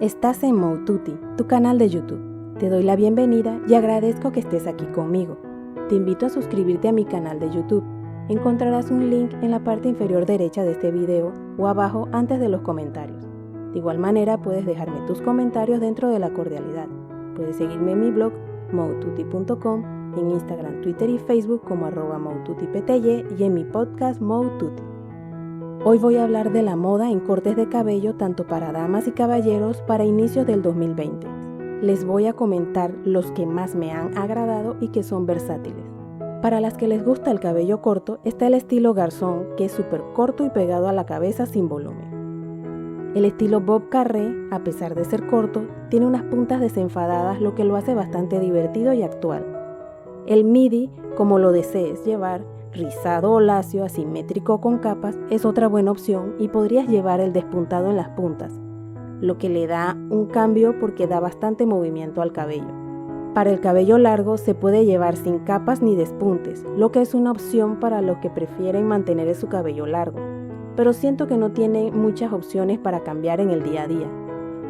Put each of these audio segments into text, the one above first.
Estás en Moututi, tu canal de YouTube. Te doy la bienvenida y agradezco que estés aquí conmigo. Te invito a suscribirte a mi canal de YouTube. Encontrarás un link en la parte inferior derecha de este video o abajo antes de los comentarios. De igual manera puedes dejarme tus comentarios dentro de la cordialidad. Puedes seguirme en mi blog moututi.com, en Instagram, Twitter y Facebook como @moututipty y en mi podcast Moututi. Hoy voy a hablar de la moda en cortes de cabello tanto para damas y caballeros para inicios del 2020. Les voy a comentar los que más me han agradado y que son versátiles. Para las que les gusta el cabello corto está el estilo garzón, que es súper corto y pegado a la cabeza sin volumen. El estilo Bob Carré, a pesar de ser corto, tiene unas puntas desenfadadas, lo que lo hace bastante divertido y actual. El midi, como lo desees llevar, rizado o lacio, asimétrico con capas, es otra buena opción y podrías llevar el despuntado en las puntas, lo que le da un cambio porque da bastante movimiento al cabello. Para el cabello largo se puede llevar sin capas ni despuntes, lo que es una opción para los que prefieren mantener su cabello largo, pero siento que no tiene muchas opciones para cambiar en el día a día.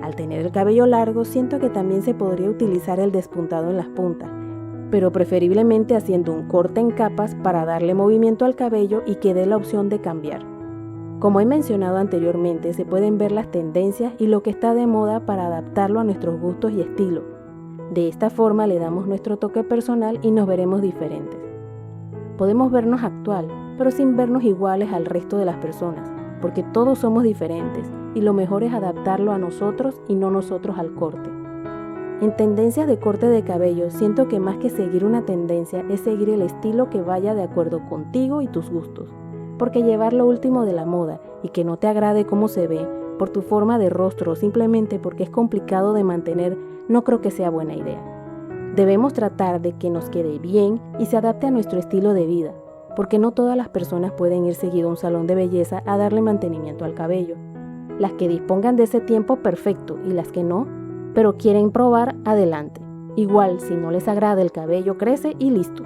Al tener el cabello largo siento que también se podría utilizar el despuntado en las puntas, pero preferiblemente haciendo un corte en capas para darle movimiento al cabello y que dé la opción de cambiar. Como he mencionado anteriormente, se pueden ver las tendencias y lo que está de moda para adaptarlo a nuestros gustos y estilo. De esta forma le damos nuestro toque personal y nos veremos diferentes. Podemos vernos actual, pero sin vernos iguales al resto de las personas, porque todos somos diferentes y lo mejor es adaptarlo a nosotros y no nosotros al corte. En tendencias de corte de cabello, siento que más que seguir una tendencia es seguir el estilo que vaya de acuerdo contigo y tus gustos, porque llevar lo último de la moda y que no te agrade cómo se ve, por tu forma de rostro o simplemente porque es complicado de mantener, no creo que sea buena idea. Debemos tratar de que nos quede bien y se adapte a nuestro estilo de vida, porque no todas las personas pueden ir seguido a un salón de belleza a darle mantenimiento al cabello. Las que dispongan de ese tiempo, perfecto, y las que no, pero quieren probar, adelante. Igual, si no les agrada el cabello, crece y listo.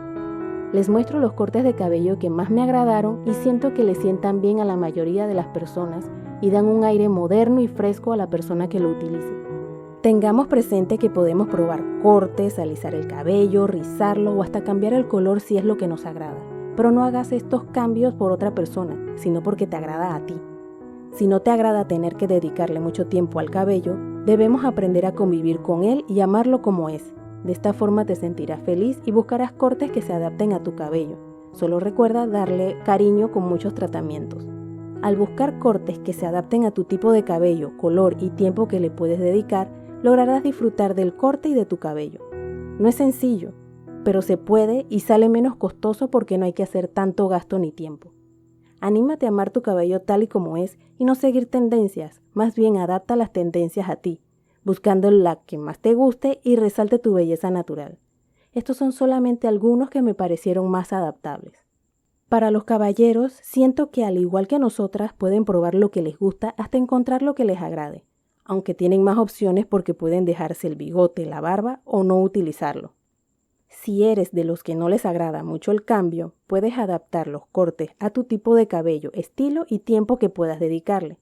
Les muestro los cortes de cabello que más me agradaron y siento que le sientan bien a la mayoría de las personas y dan un aire moderno y fresco a la persona que lo utilice. Tengamos presente que podemos probar cortes, alisar el cabello, rizarlo o hasta cambiar el color si es lo que nos agrada. Pero no hagas estos cambios por otra persona, sino porque te agrada a ti. Si no te agrada tener que dedicarle mucho tiempo al cabello, debemos aprender a convivir con él y amarlo como es. De esta forma te sentirás feliz y buscarás cortes que se adapten a tu cabello. Solo recuerda darle cariño con muchos tratamientos. Al buscar cortes que se adapten a tu tipo de cabello, color y tiempo que le puedes dedicar, lograrás disfrutar del corte y de tu cabello. No es sencillo, pero se puede y sale menos costoso porque no hay que hacer tanto gasto ni tiempo. Anímate a amar tu cabello tal y como es y no seguir tendencias, más bien adapta las tendencias a ti, buscando la que más te guste y resalte tu belleza natural. Estos son solamente algunos que me parecieron más adaptables. Para los caballeros, siento que al igual que nosotras pueden probar lo que les gusta hasta encontrar lo que les agrade, aunque tienen más opciones porque pueden dejarse el bigote, la barba o no utilizarlo. Si eres de los que no les agrada mucho el cambio, puedes adaptar los cortes a tu tipo de cabello, estilo y tiempo que puedas dedicarle,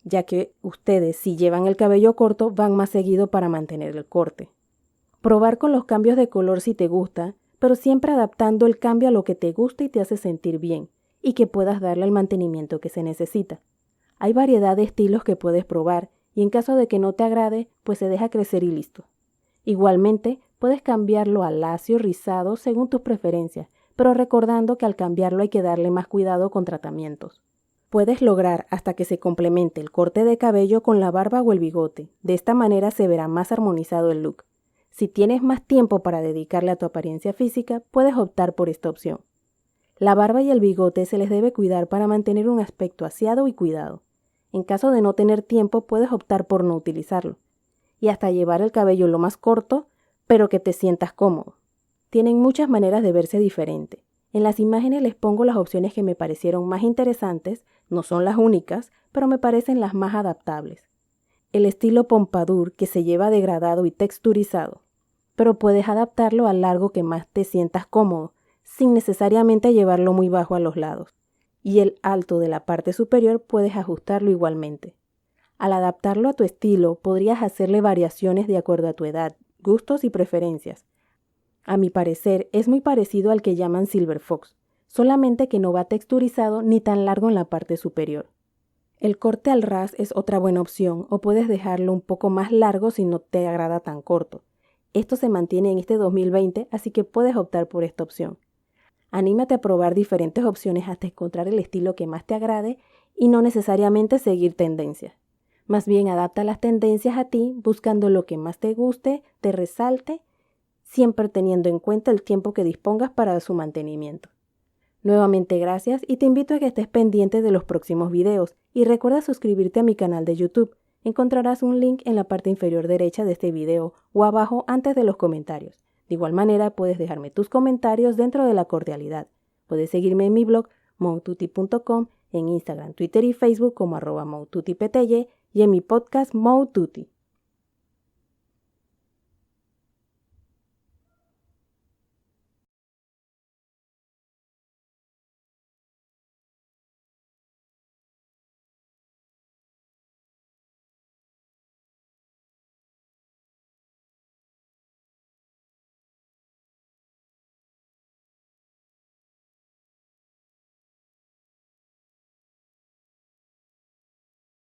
ya que ustedes, si llevan el cabello corto, van más seguido para mantener el corte. Probar con los cambios de color si te gusta, pero siempre adaptando el cambio a lo que te gusta y te hace sentir bien, y que puedas darle el mantenimiento que se necesita. Hay variedad de estilos que puedes probar, y en caso de que no te agrade, pues se deja crecer y listo. Igualmente, puedes cambiarlo a lacio, rizado, según tus preferencias, pero recordando que al cambiarlo hay que darle más cuidado con tratamientos. Puedes lograr hasta que se complemente el corte de cabello con la barba o el bigote. De esta manera se verá más armonizado el look. Si tienes más tiempo para dedicarle a tu apariencia física, puedes optar por esta opción. La barba y el bigote se les debe cuidar para mantener un aspecto aseado y cuidado. En caso de no tener tiempo, puedes optar por no utilizarlo. Y hasta llevar el cabello lo más corto, pero que te sientas cómodo. Tienen muchas maneras de verse diferente. En las imágenes les pongo las opciones que me parecieron más interesantes, no son las únicas, pero me parecen las más adaptables. El estilo pompadour que se lleva degradado y texturizado, pero puedes adaptarlo al largo que más te sientas cómodo, sin necesariamente llevarlo muy bajo a los lados. Y el alto de la parte superior puedes ajustarlo igualmente. Al adaptarlo a tu estilo, podrías hacerle variaciones de acuerdo a tu edad, gustos y preferencias. A mi parecer, es muy parecido al que llaman Silver Fox, solamente que no va texturizado ni tan largo en la parte superior. El corte al ras es otra buena opción, o puedes dejarlo un poco más largo si no te agrada tan corto. Esto se mantiene en este 2020, así que puedes optar por esta opción. Anímate a probar diferentes opciones hasta encontrar el estilo que más te agrade y no necesariamente seguir tendencias. Más bien adapta las tendencias a ti buscando lo que más te guste, te resalte, siempre teniendo en cuenta el tiempo que dispongas para su mantenimiento. Nuevamente gracias y te invito a que estés pendiente de los próximos videos y recuerda suscribirte a mi canal de YouTube. Encontrarás un link en la parte inferior derecha de este video o abajo antes de los comentarios. De igual manera puedes dejarme tus comentarios dentro de la cordialidad. Puedes seguirme en mi blog moututi.com, en Instagram, Twitter y Facebook como @moututipty y en mi podcast Moututi.